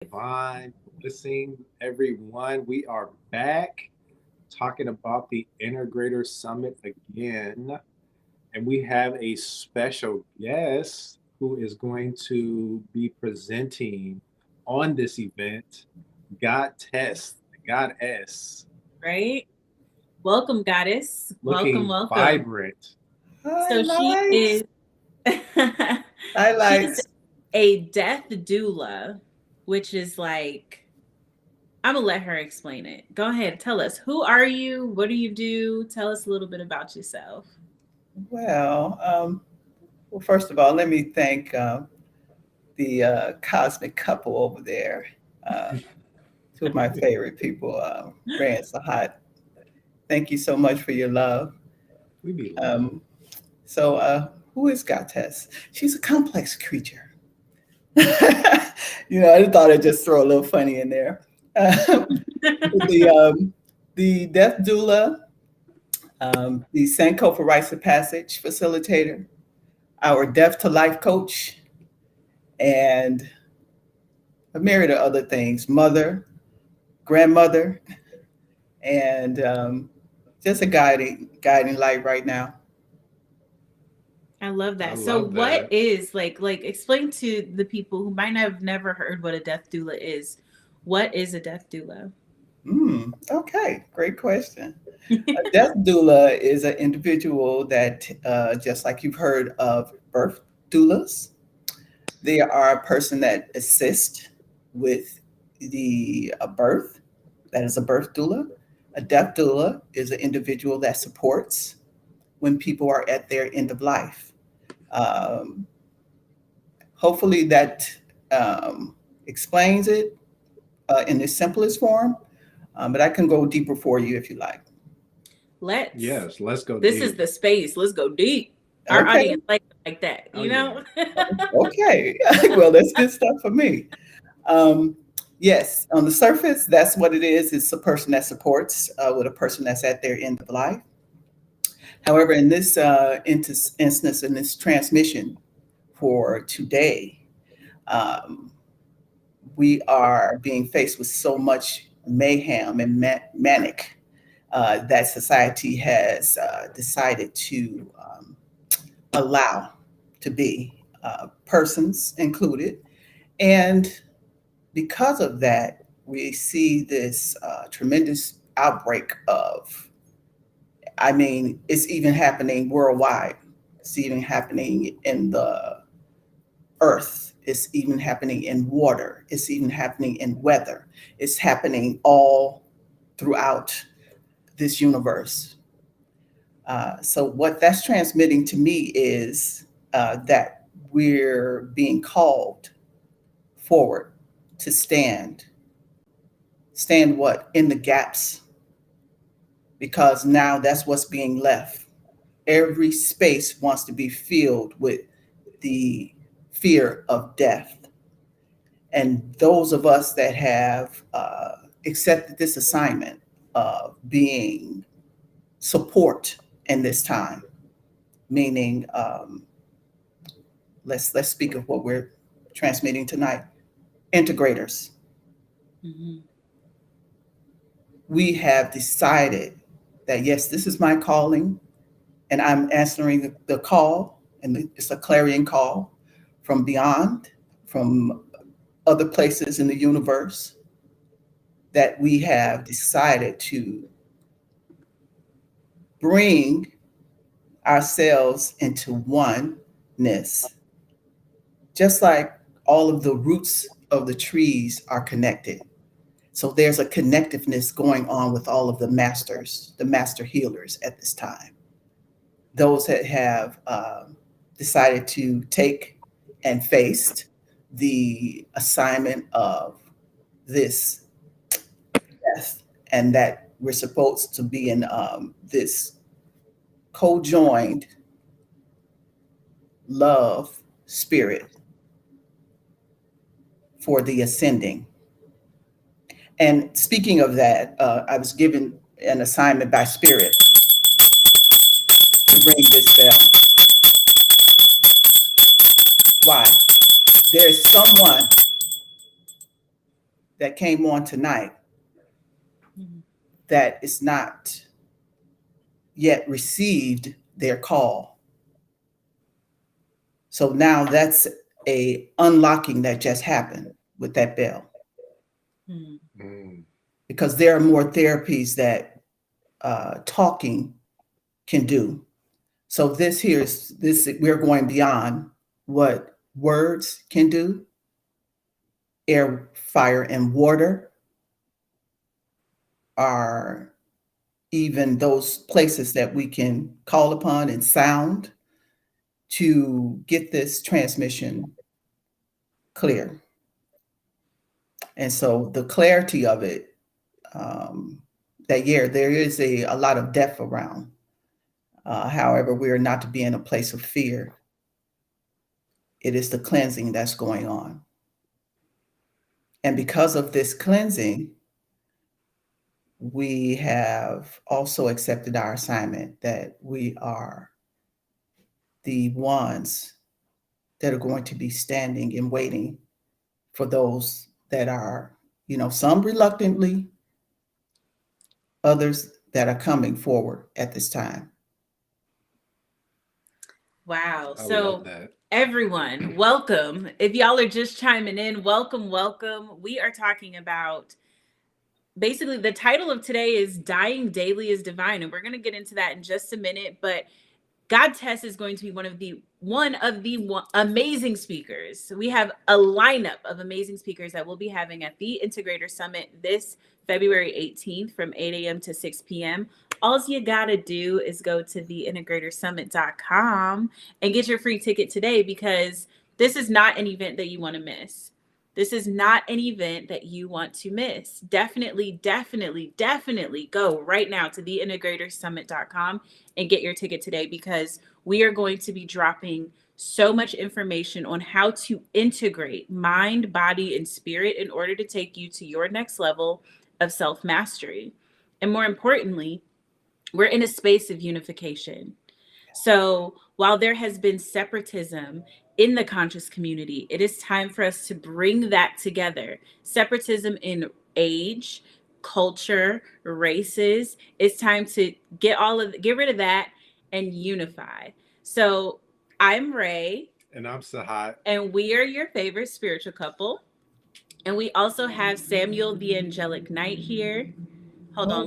Divine Blessing, everyone. We are back talking about the Integrator Summit again. And we have a special guest who is going to be presenting on this event, Godtess, Goddess, Right? Welcome, Goddess. Welcome, looking welcome. vibrant. So she Highlights. is she's Highlights. a death doula, which is like I'm gonna let her explain it. Go ahead, tell us who are you? What do you do? Tell us a little bit about yourself. Well, first of all, let me thank the cosmic couple over there. Uh, Two of my favorite people, Ràella and Sahat. Thank you so much for your love. We be love. Um, who is Godtess? She's a complex creature. I thought I'd just throw a little funny in there. the the death doula, the Sankofa Rites of Passage facilitator, our Death to Life coach, and a myriad of other things, mother, grandmother, and just a guiding light right now. I love I that. So love what that. is like explain to the people who might have never heard what a death doula is. What is a death doula? Okay, great question. A death doula is an individual that, just like you've heard of birth doulas, they are a person that assists with the birth. That is a birth doula. A death doula is an individual that supports when people are at their end of life. Um, Hopefully, that um, explains it in its simplest form, but I can go deeper for you if you like. Let's. Yes, let's go This is deep. the space. Let's go deep. Our Okay, audience like that, Oh, you yeah. know? okay. Well, that's good stuff for me. Um, yes, on the surface, that's what it is. It's a person that supports with a person that's at their end of life. However, in this instance, in this transmission for today, um, we are being faced with so much mayhem and manic that society has decided to allow to be, persons included. And because of that, we see this tremendous outbreak of, I mean, it's even happening worldwide. It's even happening in the earth. It's even happening in water. It's even happening in weather. It's happening all throughout this universe. So, what that's transmitting to me is that we're being called forward to stand what? In the gaps, because now that's what's being left. Every space wants to be filled with the fear of death. And those of us that have accepted this assignment of being support in this time, meaning, let's speak of what we're transmitting tonight. Integrators, Mhm. we have decided that yes, this is my calling, and I'm answering the call, and it's a clarion call from beyond, from other places in the universe, that we have decided to bring ourselves into oneness, just like all of the roots of the trees are connected. So there's a connectiveness going on with all of the masters, the master healers at this time. Those that have decided to take and face the assignment of this death, and that we're supposed to be in this co-joined love spirit for the ascending. And speaking of that, I was given an assignment by spirit to ring this bell. Why? There is someone that came on tonight Mhm. that is not yet received their call. So now that's a unlocking that just happened with that bell, Mhm. Mm. because there are more therapies that talking can do. So this here is this, we're going beyond what words can do, air, fire, and water are even those places that we can call upon, and sound, to get this transmission clear. And so the clarity of it, that yeah, there is a lot of death around. However, we are not to be in a place of fear. It is the cleansing that's going on. And because of this cleansing, we have also accepted our assignment that we are the ones that are going to be standing and waiting for those that are, some reluctantly, others that are coming forward at this time. Wow. I love So, that. everyone, welcome. If y'all are just chiming in, welcome, welcome. We are talking about basically the title of today is Dying Daily is Divine. And we're going to get into that in just a minute. But Godtess is going to be one of the amazing speakers. So we have a lineup of amazing speakers that we'll be having at the Integrator Summit this February 18th from 8 a.m. to 6 p.m. All you gotta do is go to theintegratorsummit.com and get your free ticket today, because this is not an event that you want to miss. This is not an event that you want to miss. Definitely, definitely, definitely go right now to theintegratorsummit.com and get your ticket today, because we are going to be dropping so much information on how to integrate mind, body, and spirit in order to take you to your next level of self-mastery. And more importantly, we're in a space of unification. So while there has been separatism in the conscious community, it is time for us to bring that together. Separatism in age, culture, races. It's time to get rid of that and unify. So I'm Ray. And I'm Sahat. And we are your favorite spiritual couple. And we also have Samuel the Angelic Knight here. Hold on, Oh,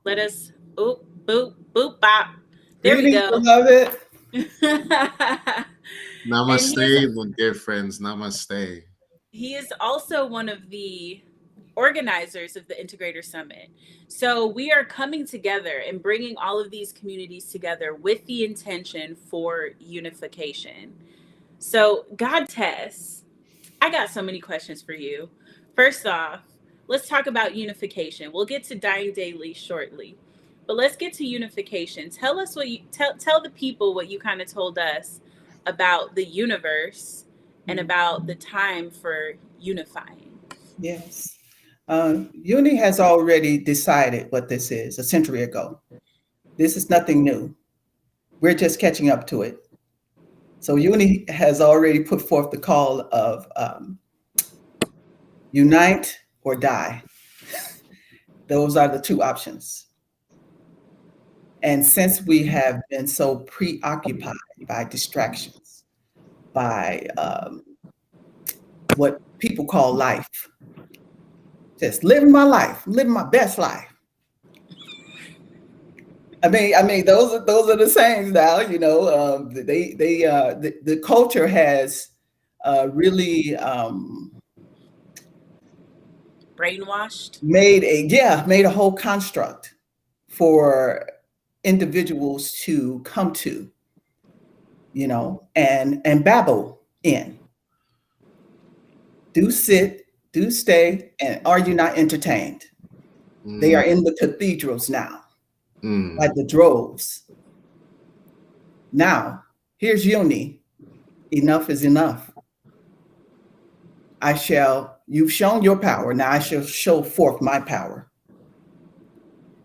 let us oop, boop, boop, bop. There we greetings, go. beloved. And Namaste, my dear friends. Namaste. he is also one of the organizers of the Integrator Summit. So we are coming together and bringing all of these communities together with the intention for unification. So, Godtess, I got so many questions for you. First off, let's talk about unification. We'll get to Dying Daily shortly, but let's get to unification. Tell us what you tell the people what you kind of told us about the universe and about the time for unifying. Yes. Uni has already decided what this is a century ago. This is nothing new. We're just catching up to it. So Uni has already put forth the call of unite or die. Those are the two options. And since we have been so preoccupied by distractions, by what people call life, just living my life, living my best life. I mean, those are the sayings now. The culture has really Brainwashed. made a whole construct for individuals to come to, and babble in. Do sit, do stay, and are you not entertained? They are in the cathedrals now, like the droves. Now, here's Uni. Enough is enough. You've shown your power. Now I shall show forth my power.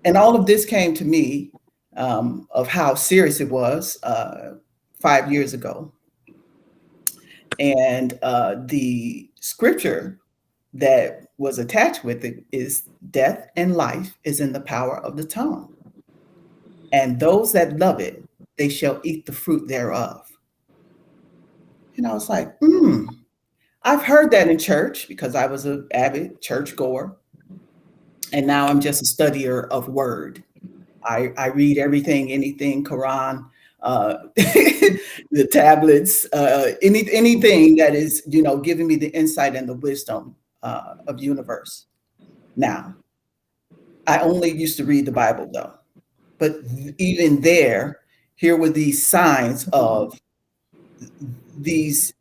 And all of this came to me of how serious it was 5 years ago. And the scripture that was attached with it is death and life is in the power of the tongue. And those that love it, they shall eat the fruit thereof. And I was like, I've heard that in church because I was an avid church goer. And now I'm just a studier of word. I read everything, anything, Quran, the tablets, anything that is, giving me the insight and the wisdom of universe. Now, I only used to read the Bible though, but even there, here were these signs of these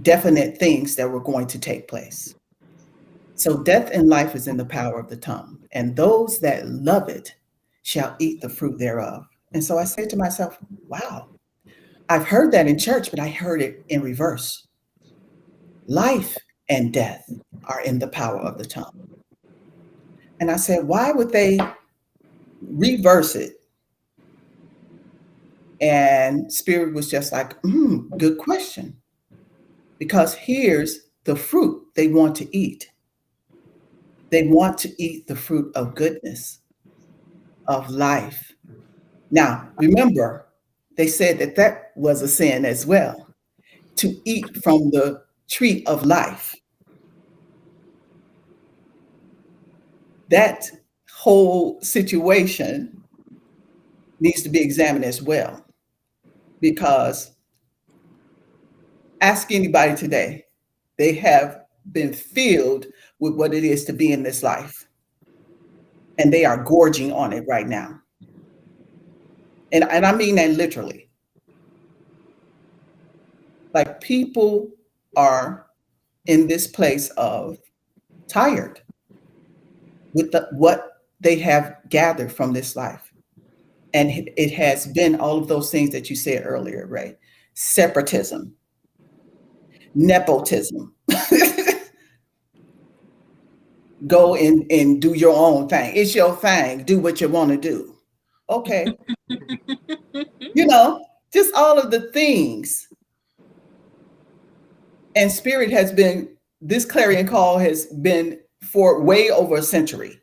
definite things that were going to take place. So death and life is in the power of the tongue, and those that love it shall eat the fruit thereof. And so I say to myself, wow, I've heard that in church, but I heard it in reverse. Life and death are in the power of the tongue. And I said, why would they reverse it? And Spirit was just like, good question. Because here's the fruit they want to eat. They want to eat the fruit of goodness, of life. Now, remember, they said that that was a sin as well, to eat from the tree of life. That whole situation needs to be examined as well, because ask anybody today, they have been filled with what it is to be in this life, and they are gorging on it right now. And I mean that literally. Like, people are in this place of tired with what they have gathered from this life. And it has been all of those things that you said earlier, Ray. Separatism, nepotism. Go and do your own thing. It's your thing. Do what you want to do. Okay. Just all of the things. And Spirit has been, this clarion call has been for way over a century.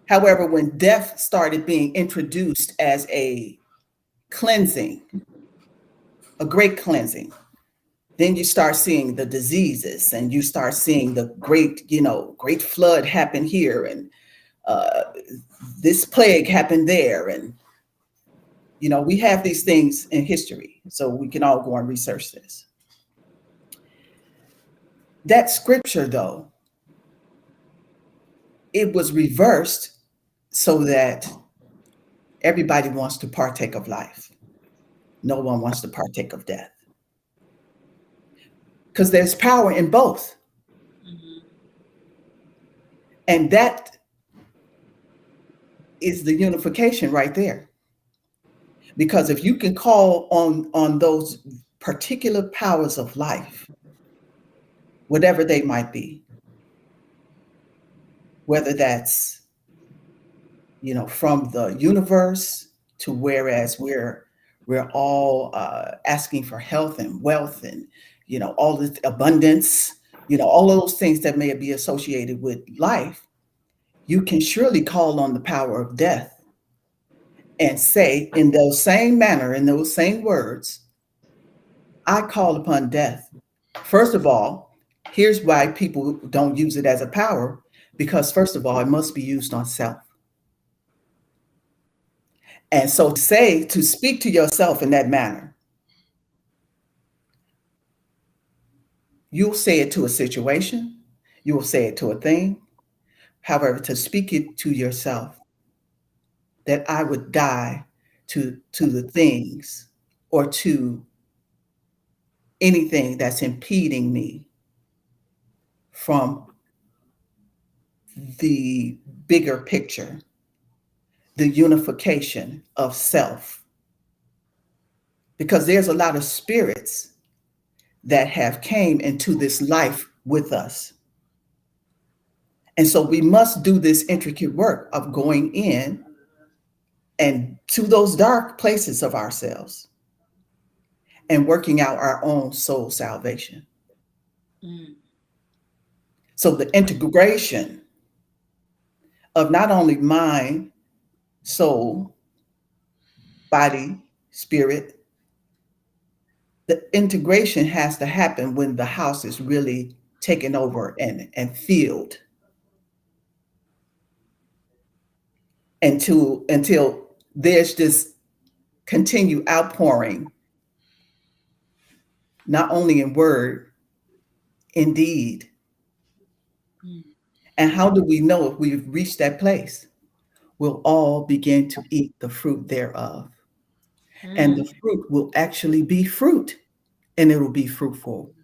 However, when death started being introduced as a cleansing, a great cleansing, then you start seeing the diseases, and you start seeing the great flood happen here, and this plague happened there. And, we have these things in history, so we can all go and research this. That scripture, though, it was reversed so that everybody wants to partake of life. No one wants to partake of death. Because there's power in both. Mm-hmm. And that is the unification right there. Because if you can call on those particular powers of life, whatever they might be, whether that's, from the universe to whereas we're all asking for health and wealth and, all this abundance, all of those things that may be associated with life, you can surely call on the power of death and say in those same manner, in those same words, I call upon death. First of all, here's why people don't use it as a power, because first of all, it must be used on self. And so to speak to yourself in that manner, you'll say it to a situation, you will say it to a thing. However, to speak it to yourself, that I would die to the things or to anything that's impeding me from the bigger picture, the unification of self. Because there's a lot of spirits that have came into this life with us. And so we must do this intricate work of going in and to those dark places of ourselves and working out our own soul salvation. Mm. So the integration of not only mind, soul, body, spirit, the integration has to happen when the house is really taken over and filled until there's this continued outpouring, not only in word, in deed. And how do we know if we've reached that place? We'll all begin to eat the fruit thereof. And the fruit will actually be fruit, and it will be fruitful.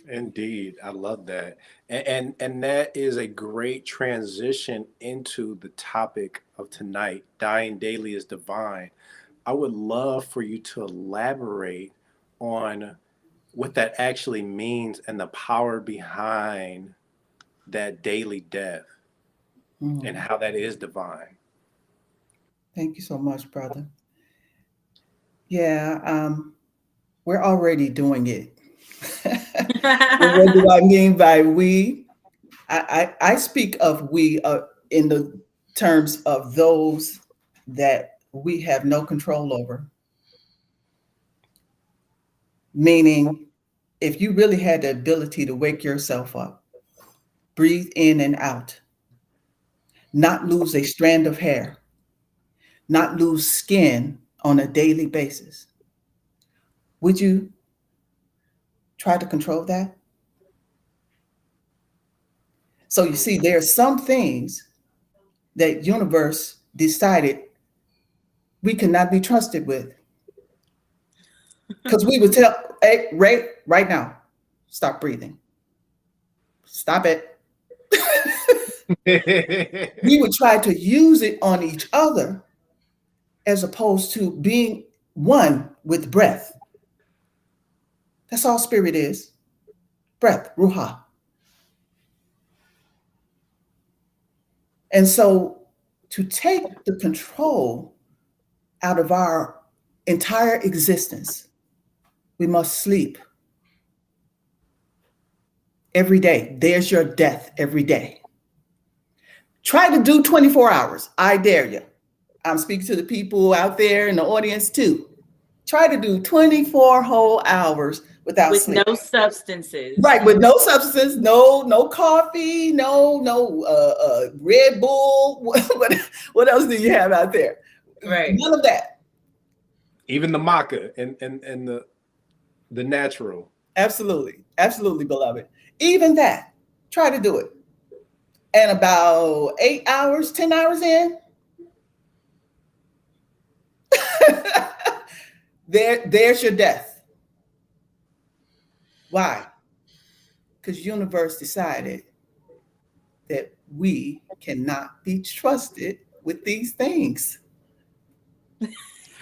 Indeed, I love that, and that is a great transition into the topic of tonight. Dying daily is divine. I would love for you to elaborate on what that actually means and the power behind that daily death and how that is divine. Thank you so much, brother. Yeah, we're already doing it. What do I mean by we? I speak of we in the terms of those that we have no control over. Meaning, if you really had the ability to wake yourself up, breathe in and out, not lose a strand of hair, not lose skin on a daily basis, would you try to control that? So you see, there are some things that universe decided we cannot be trusted with. Because we would tell, hey, Ray, right now, stop breathing. Stop it. We would try to use it on each other as opposed to being one with breath. That's all spirit is. Breath, ruha. And so to take the control out of our entire existence, we must sleep every day. There's your death every day. Try to do 24 hours. I dare you. I'm speaking to the people out there in the audience too. Try to do 24 whole hours without with sleep. no substances. Right, with no substance, no coffee, no Red Bull. What else do you have out there? Right. None of that. Even the maca and the natural. Absolutely, beloved. Even that. Try to do it. And about 8 hours, 10 hours in, there's your death. Why? Because universe decided that we cannot be trusted with these things.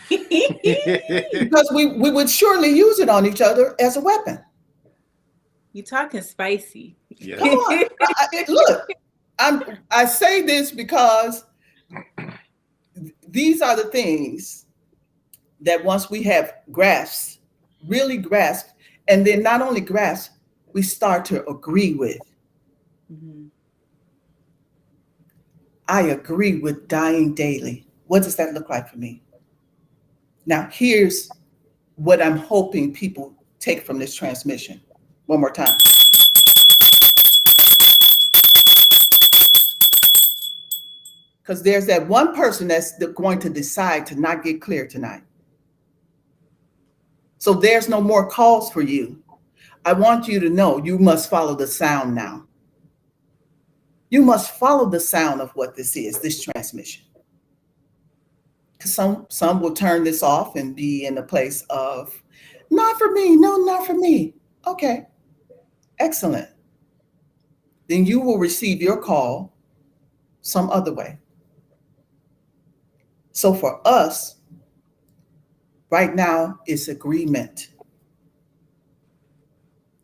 Because we would surely use it on each other as a weapon. You talking spicy. Yeah. Come on. Look, I say this because these are the things that once we have grasped, really grasped, and then not only grasped, we start to agree with. Mm-hmm. I agree with dying daily. What does that look like for me? Now, here's what I'm hoping people take from this transmission. One more time. Because there's that one person that's going to decide to not get clear tonight. So there's no more calls for you. I want you to know you must follow the sound now. You must follow the sound of what this is, this transmission. Because some will turn this off and be in a place of, not for me, no, not for me. Okay, excellent. Then you will receive your call some other way. So for us, right now, it's agreement.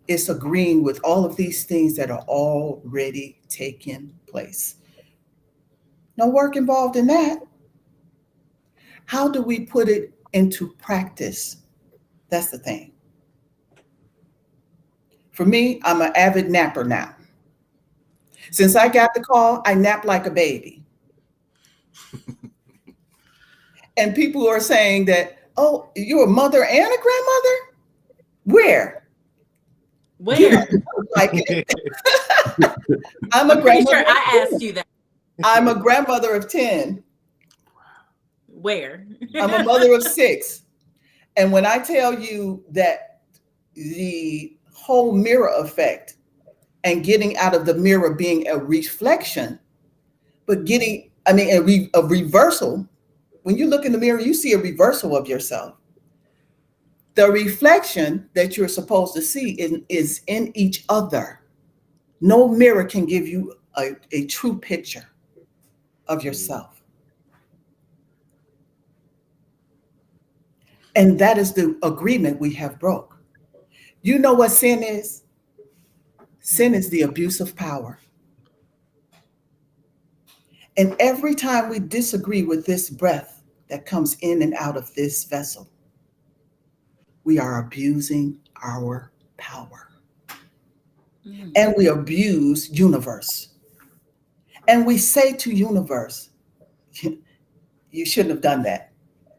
It's agreeing with all of these things that are already taking place. No work involved in that. How do we put it into practice? That's the thing. For me, I'm an avid napper now. Since I got the call, I nap like a baby. And people are saying that, oh, you're a mother and a grandmother? Where? Where? Like it. I'm a I'm pretty sure grandmother. I asked you that. I'm a grandmother of 10. Where? I'm a mother of 6. And when I tell you that the whole mirror effect and getting out of the mirror being a reflection, but getting, a reversal. When you look in the mirror, you see a reversal of yourself. The reflection that you're supposed to see is in each other. No mirror can give you a true picture of yourself. And that is the agreement we have broke. You know what sin is? Sin is the abuse of power. And every time we disagree with this breath that comes in and out of this vessel, we are abusing our power. And we abuse universe. And we say to universe, you shouldn't have done that.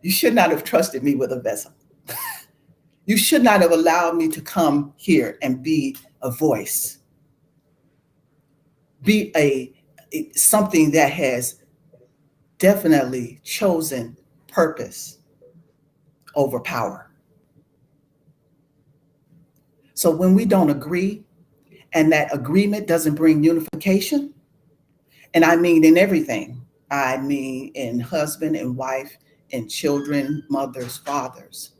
You should not have trusted me with a vessel. You should not have allowed me to come here and be a voice, be something that has definitely chosen purpose over power. So when we don't agree, and that agreement doesn't bring unification, and I mean in everything, I mean in husband and wife, in children, mothers, fathers,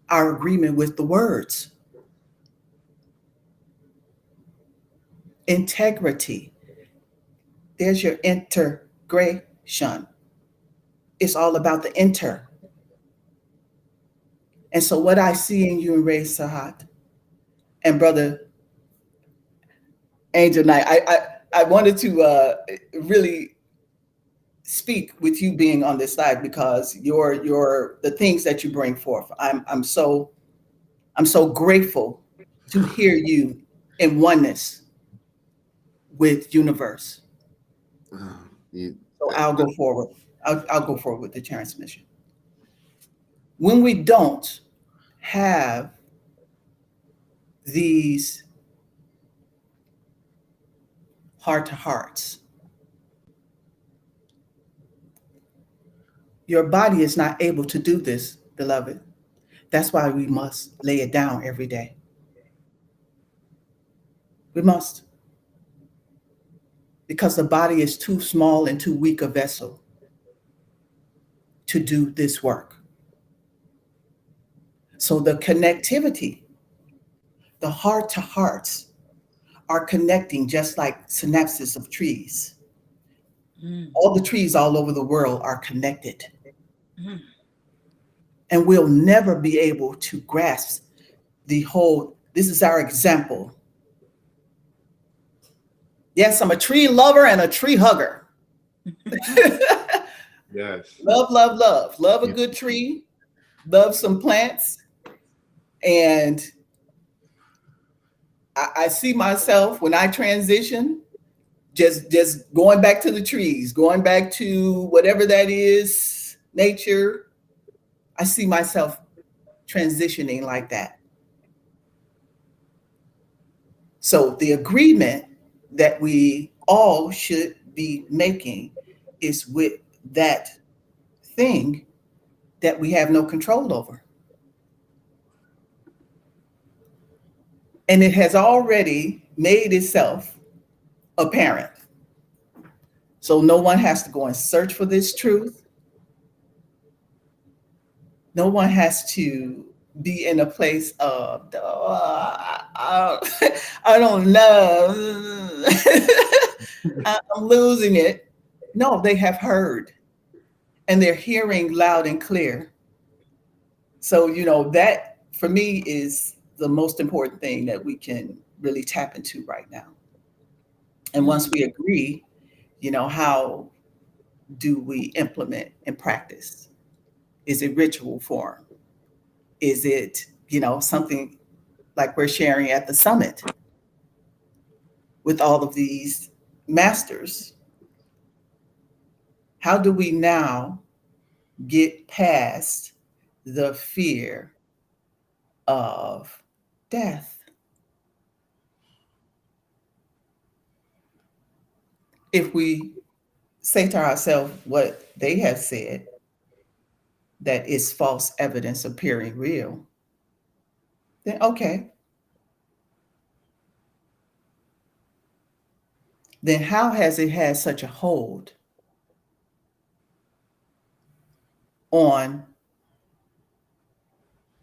our agreement with the words, integrity, there's your integration. It's all about the inter. And so what I see in you and Ray Sahat and Brother Angel Knight, I wanted to really speak with you being on this side because the things that you bring forth. I'm so grateful to hear you in oneness with universe. So I'll go forward. I'll go forward with the transmission. When we don't have these heart-to-hearts, your body is not able to do this, beloved. That's why we must lay it down every day. We must. Because the body is too small and too weak a vessel to do this work. So the connectivity, the heart-to-hearts are connecting just like synapses of trees. All the trees all over the world are connected. And we'll never be able to grasp the whole, this is our example. Yes, I'm a tree lover and a tree hugger. Yes. Love, love, love. Love a good tree. Love some plants. And I see myself when I transition, just going back to the trees, going back to whatever that is, nature. I see myself transitioning like that. So the agreement that we all should be making is with that thing that we have no control over. And it has already made itself apparent. So no one has to go and search for this truth. No one has to be in a place of, I don't know, I'm losing it. No, they have heard and they're hearing loud and clear. So, that for me is the most important thing that we can really tap into right now. And once we agree, how do we implement and practice? Is it ritual form? Is it, something like we're sharing at the summit with all of these masters. How do we now get past the fear of death? If we say to ourselves what they have said, that is false evidence appearing real, then okay. Then how has it had such a hold on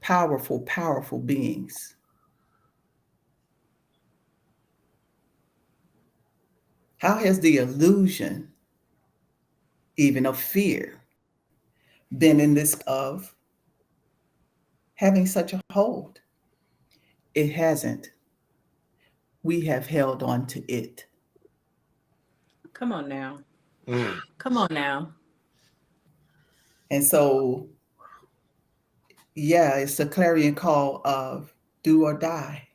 powerful, powerful beings? How has the illusion, even of fear, been in this of having such a hold? It hasn't. We have held on to it. Come on now. Mm. Come on now. And so, yeah, it's a clarion call of do or die.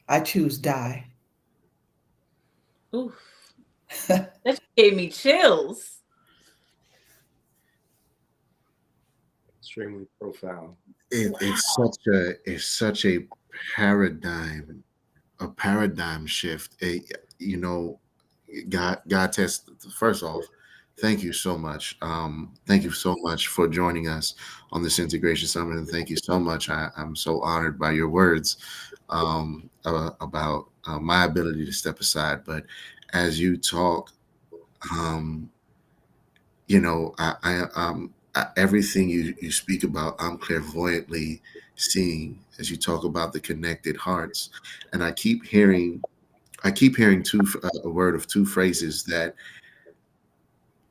I choose die. Oof. That just gave me chills. Extremely profound. It's such a paradigm a paradigm shift. You know, Godtess. First off, thank you so much. Thank you so much for joining us on this integration summit, and thank you so much. I'm so honored by your words about my ability to step aside. But as you talk, um, you know, everything you speak about, I'm clairvoyantly seeing as you talk about the connected hearts, and I keep hearing a word of two phrases that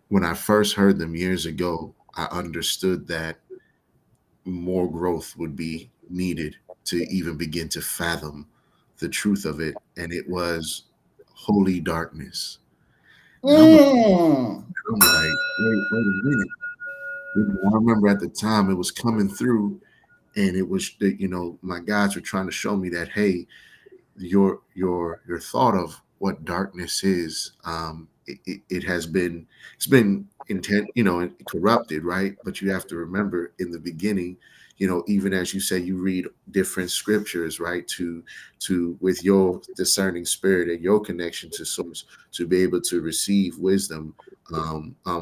when I first heard them years ago, I understood that more growth would be needed to even begin to fathom the truth of it, and it was holy darkness. And Mm. I'm like, wait a minute. I remember at the time it was coming through, and it was my guides were trying to show me that, hey, your thought of what darkness is, it has been it's been intent corrupted, right? But you have to remember, in the beginning, even as you say, you read different scriptures, right, to with your discerning spirit and your connection to source, to be able to receive wisdom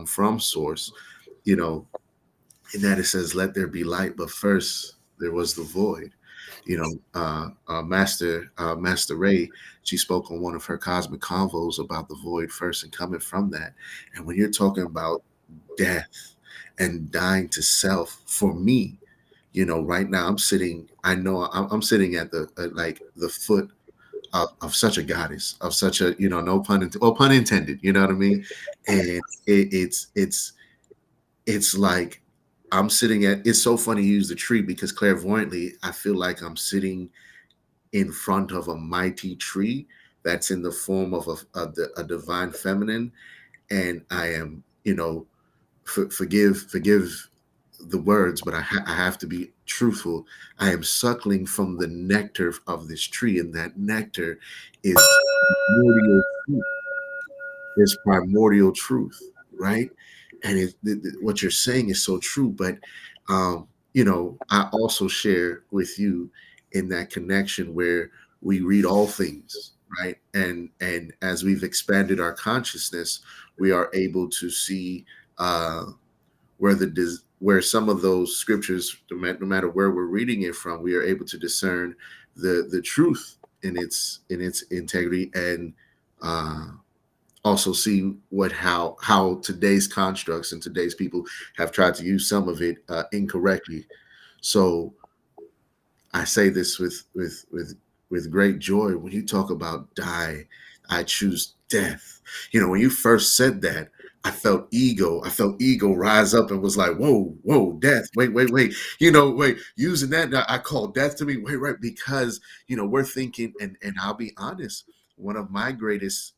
from source, you know in that it says, let there be light, but first there was the void. Master Ray, she spoke on one of her cosmic convos about the void first and coming from that. And when you're talking about death and dying to self, for me, right now I know I'm sitting at the like the foot of such a goddess, of such a, no pun intended, you know what I mean? And it's like I'm sitting at, it's so funny you use the tree, because clairvoyantly I feel like I'm sitting in front of a mighty tree that's in the form of a divine feminine. And I am, forgive the words, but I have to be truthful. I am suckling from the nectar of this tree, and that nectar is primordial truth. Is primordial truth, right? And what you're saying is so true. But I also share with you in that connection where we read all things, right? And as we've expanded our consciousness, we are able to see where some of those scriptures, no matter where we're reading it from, we are able to discern the truth in its integrity, and also see how today's constructs and today's people have tried to use some of it incorrectly. So I say this with great joy. When you talk about die, I choose death. When you first said that, I felt ego rise up and was like, whoa, death. Wait. Wait, using that, I call death to me. Wait, right. Because, we're thinking, and I'll be honest, one of my greatest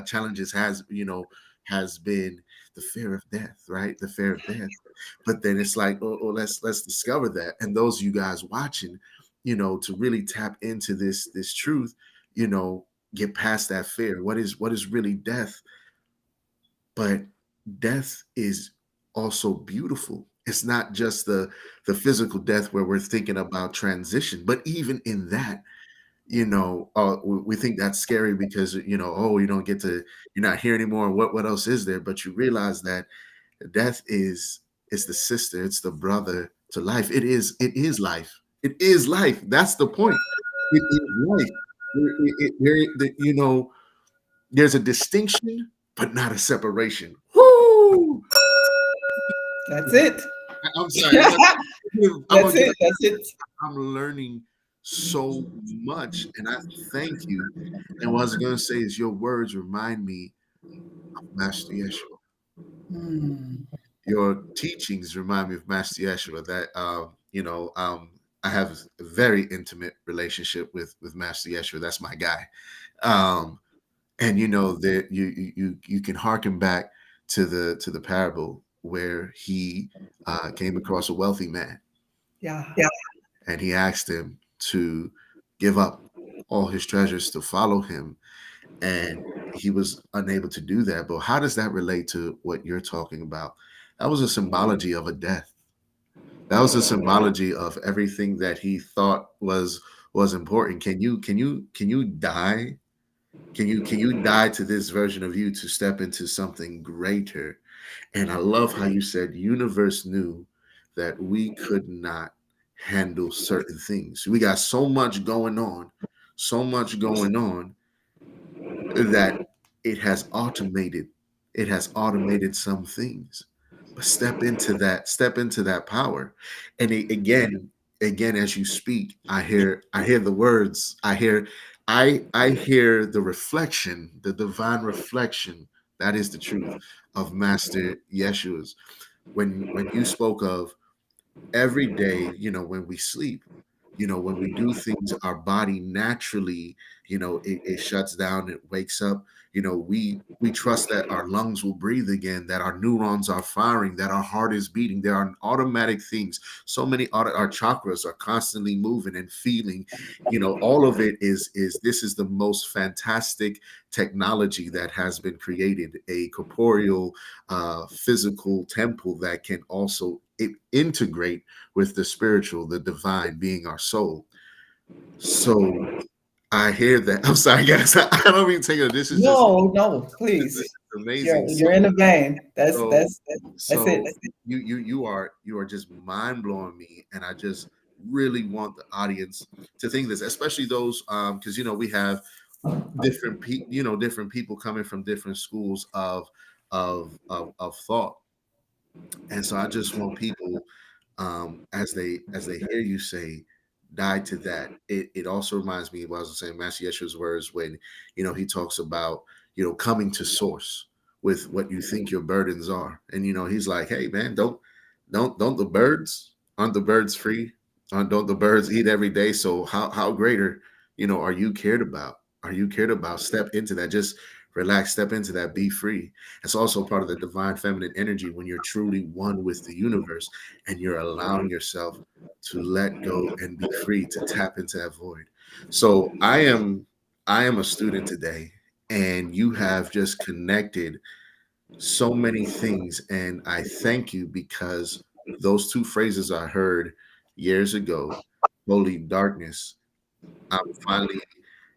challenges has been the fear of death, right? The fear of death. But then it's like, oh, let's discover that. And those of you guys watching, to really tap into this truth, get past that fear. What is really death? But death is also beautiful. It's not just the physical death where we're thinking about transition, but even in that, we think that's scary because oh, you're not here anymore. What else is there? But you realize that death is the sister, it's the brother to life. It is life. It is life. That's the point. It is life. There's a distinction, but not a separation. Woo! That's it. I'm sorry. That's it. That's it. I'm learning so much, and I thank you. And what I was going to say is, your words remind me of Master Yeshua. Your teachings remind me of Master Yeshua. That I have a very intimate relationship with Master Yeshua. That's my guy. And that you can harken back to the parable where he came across a wealthy man. Yeah. And he asked him to give up all his treasures to follow him. And he was unable to do that. But how does that relate to what you're talking about? That was a symbology of a death. That was a symbology of everything that he thought was important. Can you die? Can you die to this version of you to step into something greater? And I love how you said universe knew that we could not handle certain things. We got so much going on that it has automated some things. But step into that power. And again, as you speak, I hear the words. I hear the reflection, the divine reflection. That is the truth of Master Yeshua's. When you spoke of every day, when we sleep, when we do things, our body naturally, it shuts down, it wakes up. We trust that our lungs will breathe again, that our neurons are firing, that our heart is beating. There are automatic things. So many our chakras are constantly moving and feeling. All of it is this is the most fantastic technology that has been created, a corporeal, physical temple that can also integrate with the spiritual, the divine, being our soul. So I hear that. I'm sorry, guys. I don't mean to take it. This is No, please. this is amazing. You're in the vein. That's it. You are just mind blowing me, and I just really want the audience to think this, especially those because we have different people coming from different schools of thought, and so I just want people as they hear you say die to that. It also reminds me of what I was saying, Master Yeshua's words when he talks about coming to source with what you think your burdens are, and he's like, hey man, don't the birds, aren't the birds free? Don't the birds eat every day? So how greater are you cared about? Are you cared about? Step into that. Just relax, step into that, be free. It's also part of the divine feminine energy when you're truly one with the universe and you're allowing yourself to let go and be free, to tap into that void. So I am a student today, and you have just connected so many things, and I thank you because those two phrases I heard years ago, holy darkness, I'm finally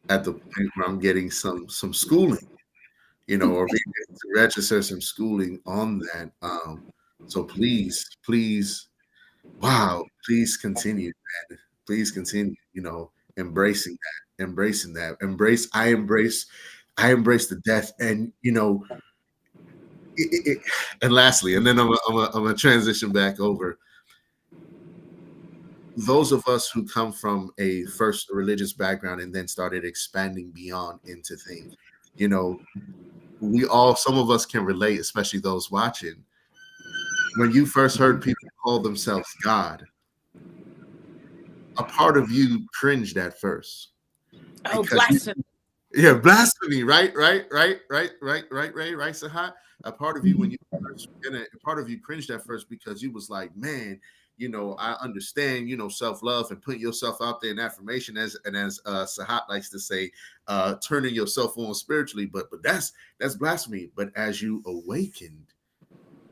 at the point where I'm getting some schooling, or being able to register some schooling on that. So please, wow, please continue, man. Please continue, embracing that. I embrace the death. And and lastly, and then I'm gonna transition back over. Those of us who come from a first religious background and then started expanding beyond into things, some of us can relate, especially those watching. When you first heard people call themselves God, a part of you cringed at first. Oh, blasphemy. Blasphemy, right, Sahat? A part of you, when you heard part of you cringed at first because you was like, man, I understand, self-love and putting yourself out there in affirmation, as Sahat likes to say, turning yourself on spiritually, but that's blasphemy. But as you awakened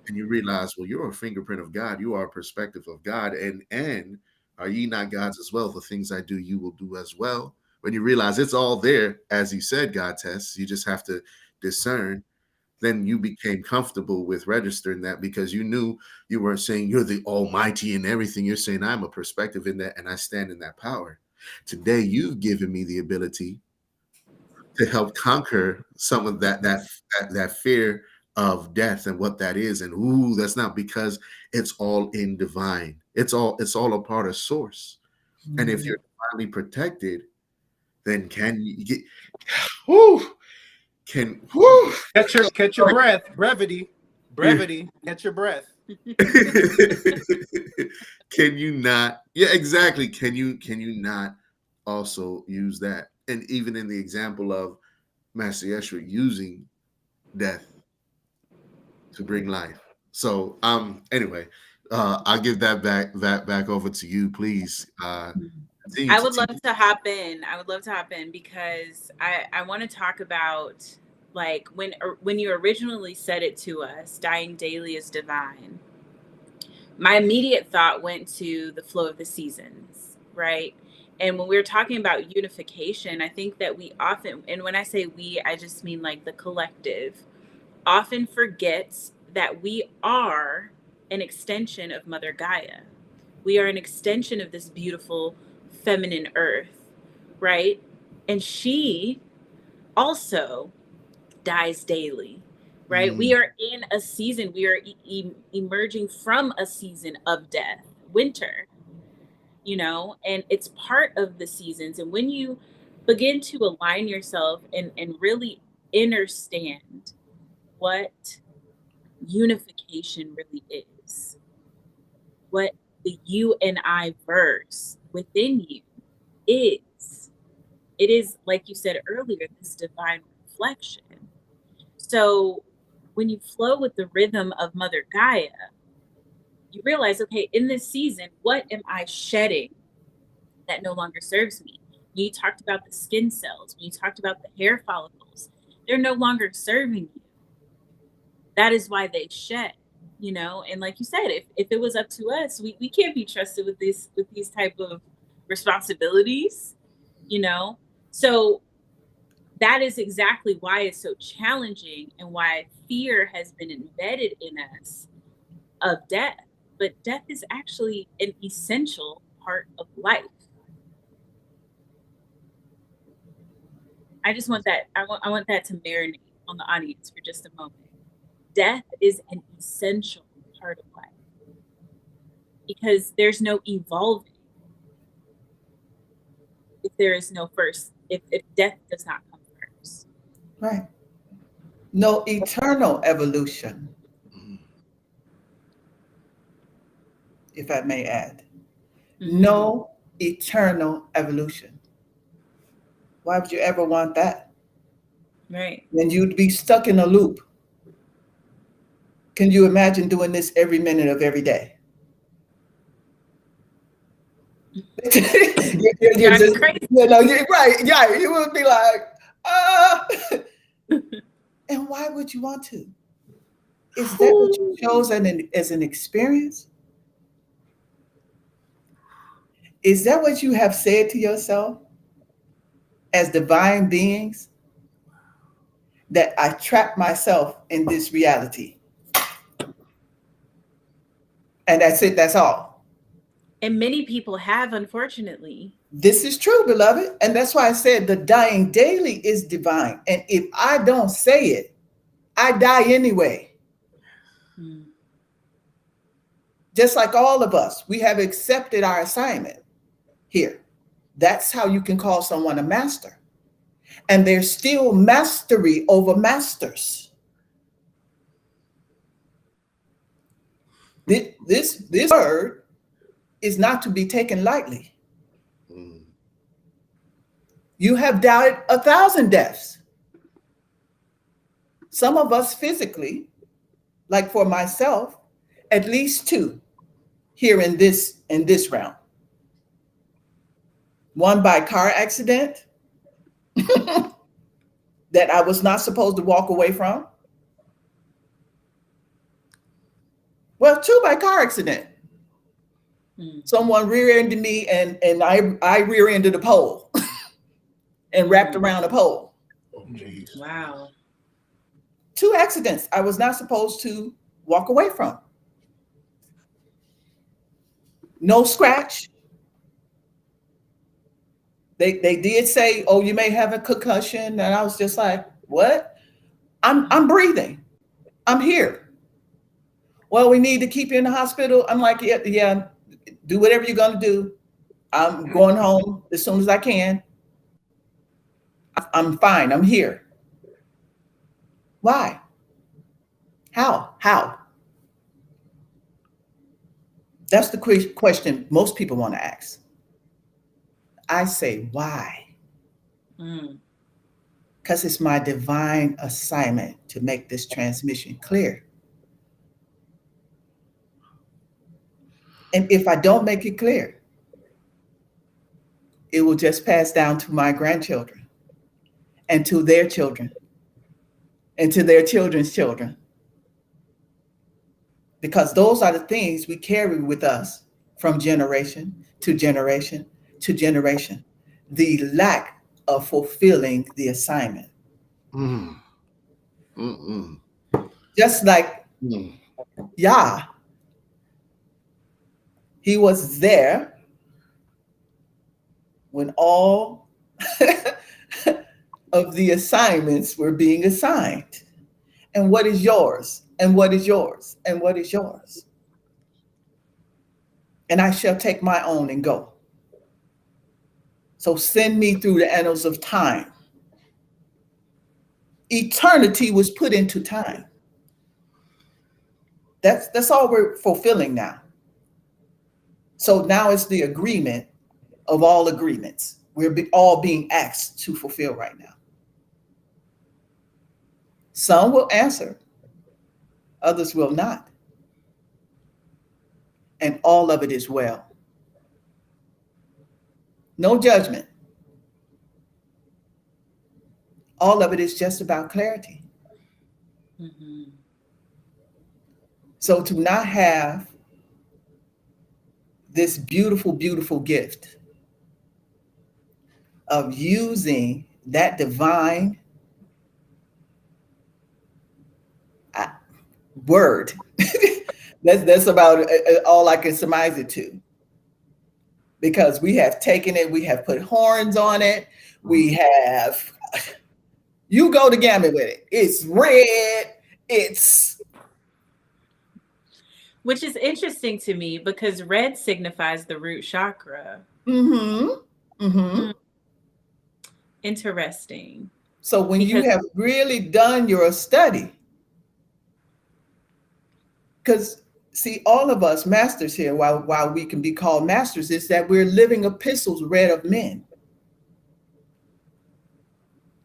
and you realize, well, you're a fingerprint of God, you are a perspective of God, and are ye not gods as well? The things I do, you will do as well. When you realize it's all there, as you said, Godtess, you just have to discern. Then you became comfortable with registering that, because you knew you weren't saying you're the almighty in everything. You're saying I'm a perspective in that, and I stand in that power. Today, you've given me the ability to help conquer some of that fear of death and what that is. And that's not, because it's all in divine. It's all a part of source. Mm-hmm. And if you're divinely protected, then can you get catch your breath? Brevity, catch your breath. Can you not? Yeah, exactly. Can you not also use that? And even in the example of Master Yeshua using death to bring life. So anyway, I'll give that back over to you, please. I would love to hop in because I want to talk about, like, when you originally said it to us, dying daily is divine. My immediate thought went to the flow of the seasons, right? And when we're talking about unification, I think that we often, and when I say we, I just mean like the collective, often forgets that we are an extension of Mother Gaia. We are an extension of this beautiful feminine earth, right? And she also dies daily, right? We are in a season, we are emerging from a season of death, winter, and it's part of the seasons. And when you begin to align yourself and really understand what unification really is, what the you and I verse within you is, it is, like you said earlier, this divine reflection. So when you flow with the rhythm of Mother Gaia, you realize, okay, in this season, what am I shedding that no longer serves me? When you talked about the skin cells, when you talked about the hair follicles, they're no longer serving you. That is why they shed, and like you said, if it was up to us, we can't be trusted with these type of responsibilities, So that is exactly why it's so challenging, and why fear has been embedded in us of death. But death is actually an essential part of life. I just want that. I want that to marinate on the audience for just a moment. Death is an essential part of life, because there's no evolving if there is no first, if death does not come first. Right. No eternal evolution, if I may add. Mm-hmm. No eternal evolution. Why would you ever want that? Right. Then you'd be stuck in a loop. Can you imagine doing this every minute of every day? you're just crazy. Right. Yeah, you would be like, And why would you want to? Is that what you chose as an experience? Is that what you have said to yourself as divine beings? That I trap myself in this reality. And that's it, that's all. And many people have, unfortunately. This is true, beloved. And that's why I said the dying daily is divine. And if I don't say it, I die anyway. Just like all of us, we have accepted our assignment here. That's how you can call someone a master. And there's still mastery over masters. This word is not to be taken lightly. You have died 1,000 deaths. Some of us physically, like for myself, at least 2 here in this realm. One by car accident that I was not supposed to walk away from. Well, 2 by car accident. Someone rear-ended me and I rear-ended a pole and wrapped around a pole. Oh, geez. Wow. 2 accidents I was not supposed to walk away from. No scratch. They did say, oh, you may have a concussion. And I was just like, what? I'm breathing. I'm here. Well, we need to keep you in the hospital. I'm like, yeah, do whatever you're going to do. I'm going home as soon as I can. I'm fine. I'm here. Why? How? That's the question most people want to ask. I say, why? Because it's my divine assignment to make this transmission clear. And if I don't make it clear, it will just pass down to my grandchildren and to their children and to their children's children. Because those are the things we carry with us from generation to generation to generation. The lack of fulfilling the assignment. Just like Yah, he was there when all of the assignments were being assigned. And what is yours? And what is yours? And what is yours? And I shall take my own and go. So send me through the annals of time. Eternity was put into time. That's all we're fulfilling now. So now it's the agreement of all agreements. We're all being asked to fulfill right now. Some will answer, others will not. And all of it is well. No judgment. All of it is just about clarity. So to not have this beautiful, beautiful gift of using that divine word, that's about all I can surmise it to. Because we have taken it, we have put horns on it, we have, you go to gamut with it. It's red, it's. Which is interesting to me because red signifies the root chakra. Interesting. So when you have really done your study, because see, all of us masters here, while we can be called masters, is that we're living epistles read of men.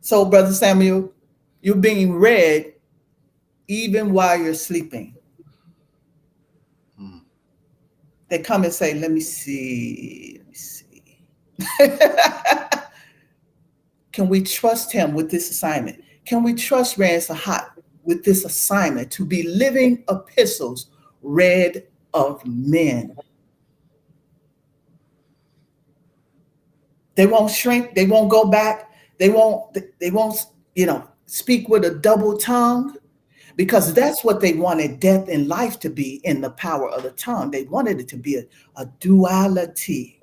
So, Brother Samuel, you're being read even while you're sleeping. They come and say, let me see. Can we trust him with this assignment? Can we trust Sahat with this assignment to be living epistles read of men? They won't shrink. They won't go back. They won't, speak with a double tongue, because that's what they wanted death and life to be in the power of the tongue. They wanted it to be a duality.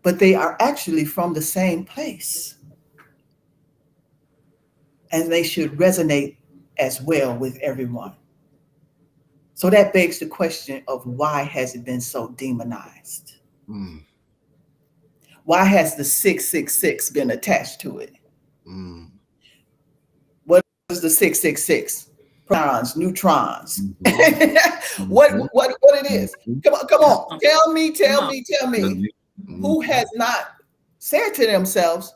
But they are actually from the same place. And they should resonate as well with everyone. So that begs the question of why has it been so demonized? Why has the 666 been attached to it? What is the 666? Protons, neutrons. What it is? Come on. Tell me. Who has not said to themselves,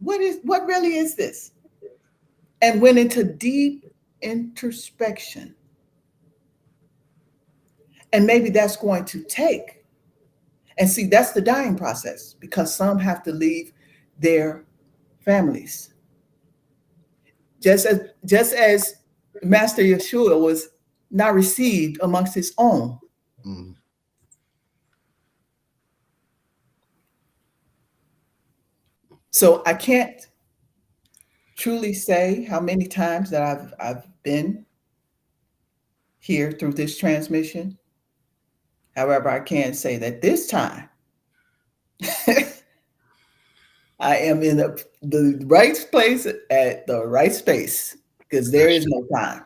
what really is this? and went into deep introspection. And maybe that's going to take, and see, that's the dying process, because some have to leave their families. Just as Master Yeshua was not received amongst his own. Mm. So I can't truly say how many times that I've been here through this transmission. However, I can say that this time I am in the right place at the right space, because there is no time.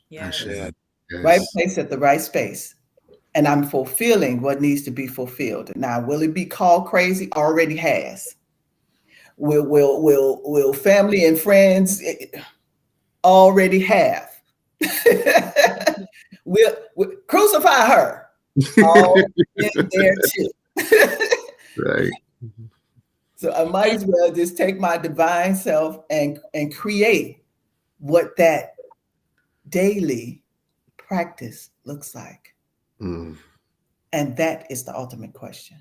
Yes. Yeah. Yes. Right place at the right space. And I'm fulfilling what needs to be fulfilled. Now, will it be called crazy? Already has. Will family and friends already have? we'll crucify her. All in there too. Right. So I might as well just take my divine self and create what that daily practice looks like. Mm. And that is the ultimate question.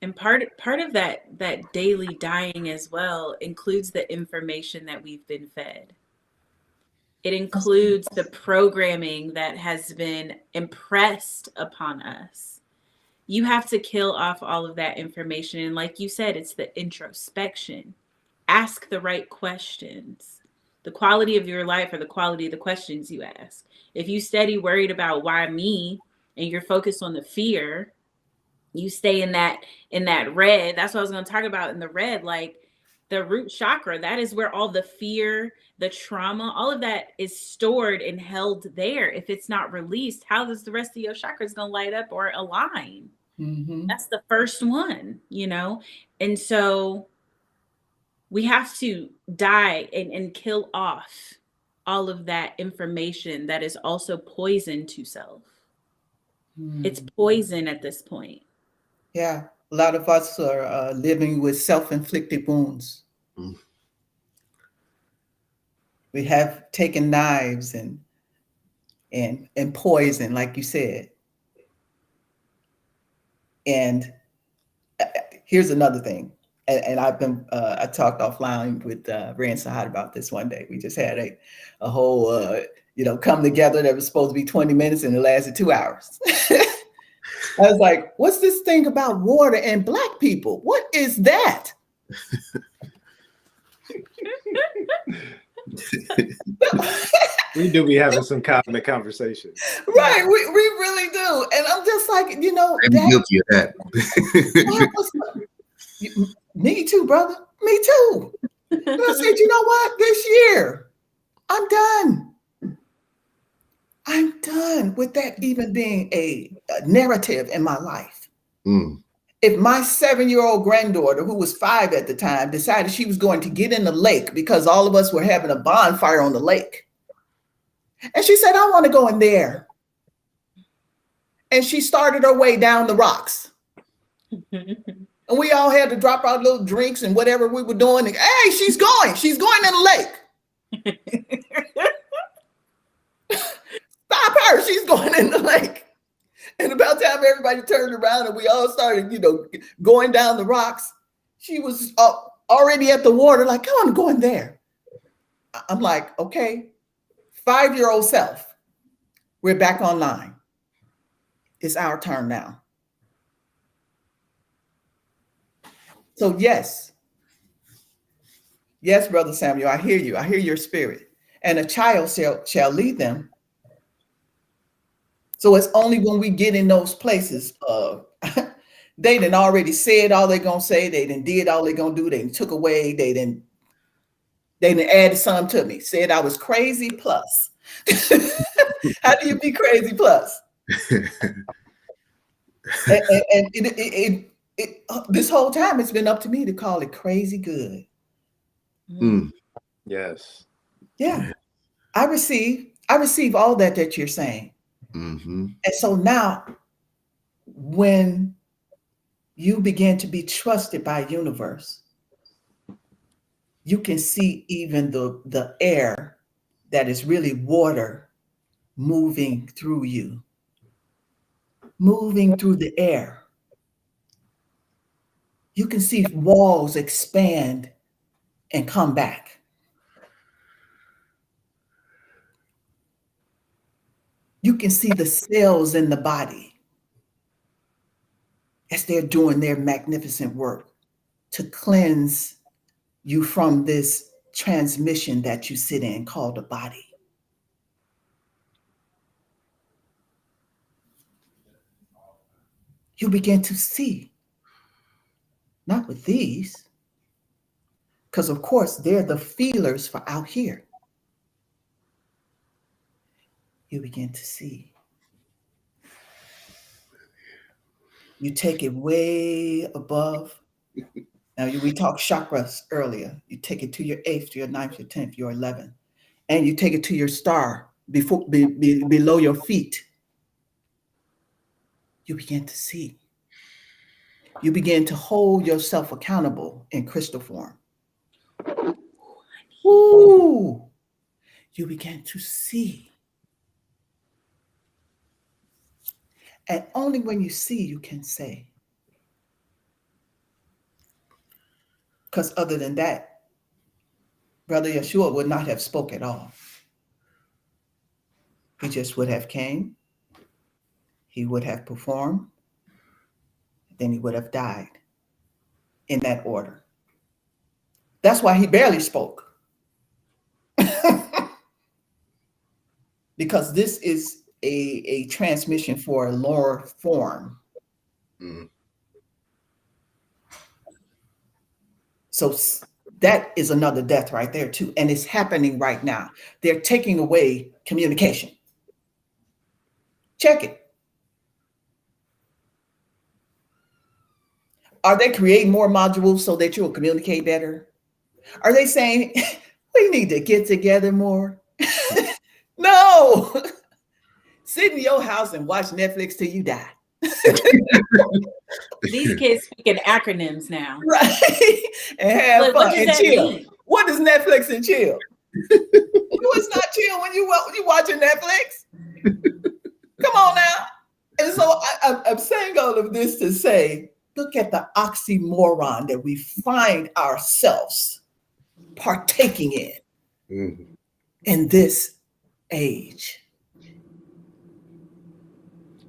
And part of that daily dying as well includes the information that we've been fed. It includes the programming that has been impressed upon us. You have to kill off all of that information. And like you said, it's the introspection. Ask the right questions. The quality of your life or the quality of the questions you ask. If you steady worried about why me and you're focused on the fear, you stay in that red. That's what I was going to talk about in the red, like the root chakra. That is where all the fear, the trauma, all of that is stored and held there. If it's not released, how is the rest of your chakras going to light up or align? Mm-hmm. That's the first one, you know? And so we have to die and kill off all of that information that is also poison to self. It's poison at this point. Yeah, a lot of us are living with self-inflicted wounds. Mm. We have taken knives and poison, like you said. And here's another thing. And I've been, I talked offline with Ray and Sahat about this one day. We just had a whole, come together that was supposed to be 20 minutes and it lasted 2 hours. I was like, what's this thing about water and Black people? What is that? We do be having some common conversation. Right, we really do. And I'm just like, I'm guilty of that. Me too, brother. Me too. And I said, you know what? This year, I'm done. I'm done with that even being a narrative in my life. Mm. If my 7-year-old granddaughter, who was 5 at the time, decided she was going to get in the lake because all of us were having a bonfire on the lake. And she said, I want to go in there. And she started her way down the rocks. And we all had to drop our little drinks and whatever we were doing. And, hey, she's going in the lake. Stop her. She's going in the lake. And about time everybody turned around and we all started, going down the rocks, she was already at the water, like, come on, go in there. I'm like, okay, 5-year-old self, we're back online. It's our turn now. So yes, Brother Samuel, I hear you. I hear your spirit. And a child shall lead them. So it's only when we get in those places, they done already said all they're gonna say, they done did all they're gonna do, they took away, they done added some to me, said I was crazy plus. How do you be crazy plus? and this whole time it's been up to me to call it crazy good. Mm. Yes. Yeah. I receive all that you're saying. Mm-hmm. And so now when you begin to be trusted by universe, you can see even the air that is really water moving through you, moving through the air. You can see walls expand and come back. You can see the cells in the body as they're doing their magnificent work to cleanse you from this transmission that you sit in called a body. You begin to see, not with these, because of course they're the feelers for out here. You begin to see. You take it way above. Now, we talked chakras earlier. You take it to your 8th, your 9th, your 10th, your 11th, and you take it to your star below your feet. You begin to see. You begin to hold yourself accountable in crystal form. Ooh, you begin to see. And only when you see, you can say. Because other than that, Brother Yeshua would not have spoke at all. He just would have came. He would have performed. Then he would have died in that order. That's why he barely spoke. Because this is a transmission for a lower form. Mm. So that is another death right there too. And it's happening right now. They're taking away communication. Check it. Are they creating more modules so that you'll communicate better? Are they saying we need to get together more? No. Sit in your house and watch Netflix till you die. These kids speak in acronyms now. Right. And have Like, fun what does and that chill. mean? What is Netflix and chill? It's not chill when you watching Netflix. Come on now. And so I'm saying all of this to say, look at the oxymoron that we find ourselves partaking in this age.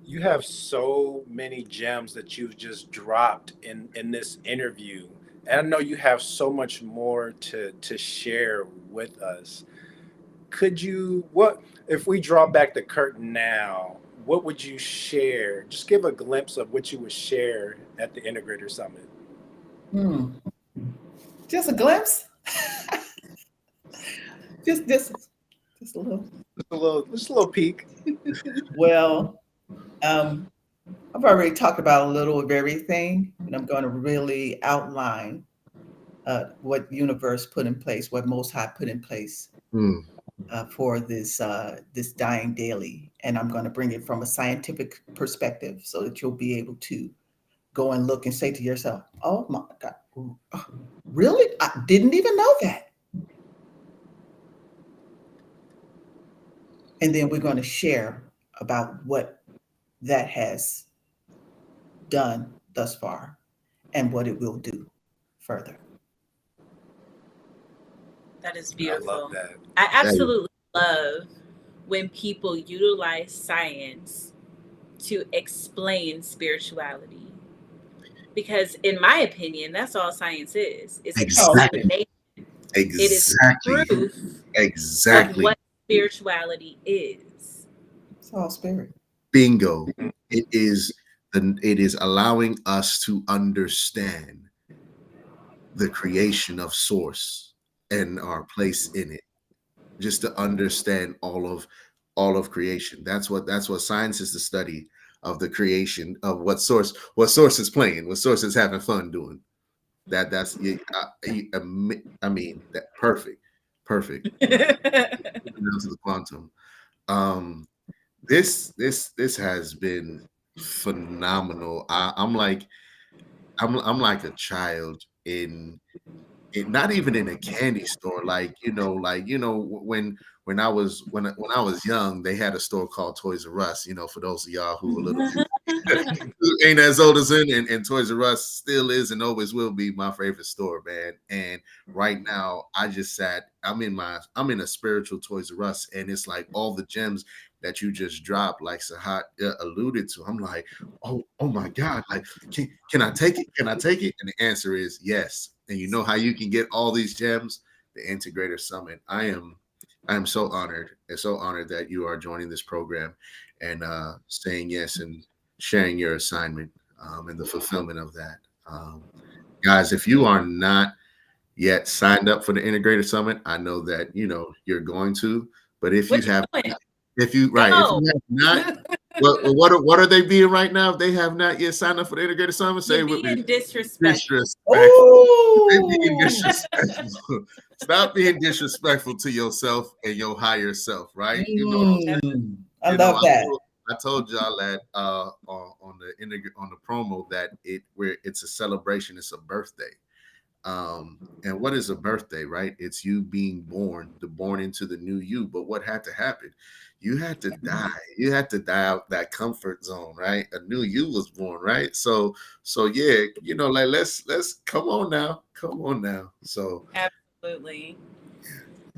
You have so many gems that you've just dropped in this interview. And I know you have so much more to share with us. What if we draw back the curtain now, what would you share? Just give a glimpse of what you would share at the Integrator Summit. Just a glimpse. just a little. Just a little peek. Well, I've already talked about a little of everything, and I'm going to really outline what universe put in place, what Most High put in place for this dying daily, and I'm going to bring it from a scientific perspective, so that you'll be able to go and look and say to yourself, "Oh my God, really? I didn't even know that." And then we're going to share about what that has done thus far and what it will do further. That is beautiful. I love that. I absolutely love when people utilize science to explain spirituality. Because in my opinion, that's all science is. It's Exactly. explanation. Exactly. It is proof of what spirituality is. It's all spirit. Bingo. It is allowing us to understand the creation of source and our place in it. Just to understand all of creation. That's what science is, the study of the creation of what source is playing, what source is having fun doing. That's I mean, that perfect. Down to the quantum. This has been phenomenal. I'm like a child in not even in a candy store, when I was young, they had a store called Toys R Us. For those of y'all who are a little who ain't as old as in, and Toys R Us still is and always will be my favorite store, man. And right now, I'm in a spiritual Toys R Us, and it's like all the gems that you just dropped, like Sahat alluded to. I'm like, oh my God, like, can I take it? Can I take it? And the answer is yes. And you know how you can get all these gems? The Integrator Summit. I am so honored that you are joining this program and saying yes and sharing your assignment and the fulfillment of that. Guys, if you are not yet signed up for the Integrator Summit, I know that you're going to, but if you have not, what are they being right now? If they have not yet signed up for the Integrated Summit, say You're with me. being disrespectful. They're being disrespectful. Stop being disrespectful to yourself and your higher self, right? You know what I'm saying? I love that. I told y'all that on the promo that it's a celebration, it's a birthday. And what is a birthday, right? It's you being born into the new you. But what had to happen? You had to die. You had to die out that comfort zone, right? A new you was born, right? So yeah, like let's come on now. So Absolutely.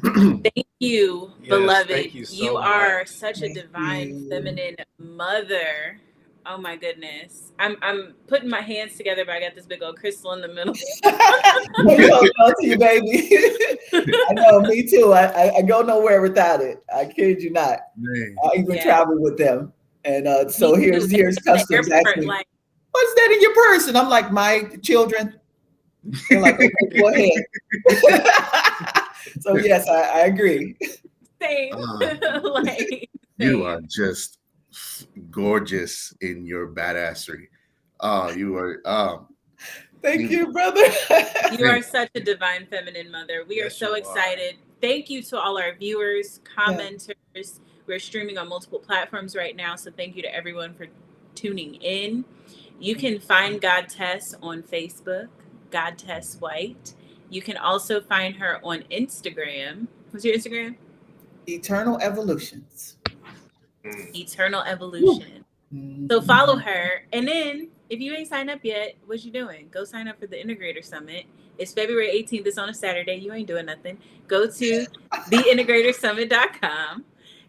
Thank you, Yes, beloved. thank you so You are much. such a divine feminine mother. Oh my goodness. I'm putting my hands together, but I got this big old crystal in the middle. You hold on to you, baby. I know, me too. I go nowhere without it. I kid you not. man. I even travel with them. And so here's customs asking, Like, what's that in your purse? And I'm like, my children. They're like, okay, go ahead. So yes, I agree. same. You are just gorgeous in your badassery. You are Thank you, brother. You are such a divine feminine mother. We are so excited. Thank you to all our viewers, commenters. Yeah. We're streaming on multiple platforms right now. So thank you to everyone for tuning in. You can find Godtess on Facebook, Godtess White. You can also find her on Instagram. What's your Instagram? Eternal Evolutions. Eternal Evolution. So follow her. And then if you ain't signed up yet, what you doing? Go sign up for the Integrator Summit. It's February 18th. It's on a Saturday. You ain't doing nothing. Go to theintegratorsummit.com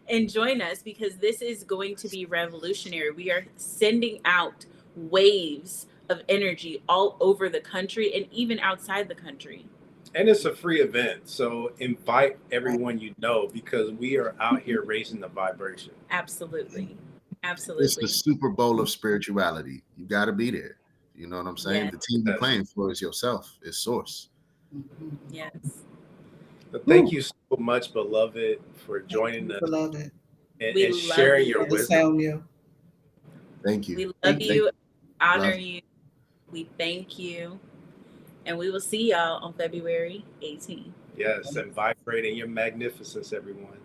and join us, because this is going to be revolutionary. We are sending out waves of energy all over the country and even outside the country. And it's a free event. So invite everyone you know, because we are out here raising the vibration. Absolutely. It's the Super Bowl of spirituality. You got to be there. You know what I'm saying? Yes. The team you're playing for is yourself, is Source. Yes. But thank you so much, beloved, for joining us and sharing your wisdom. Thank you. We love you, honor you. We thank you. And we will see y'all on February 18th. Yes, and vibrate in your magnificence, everyone.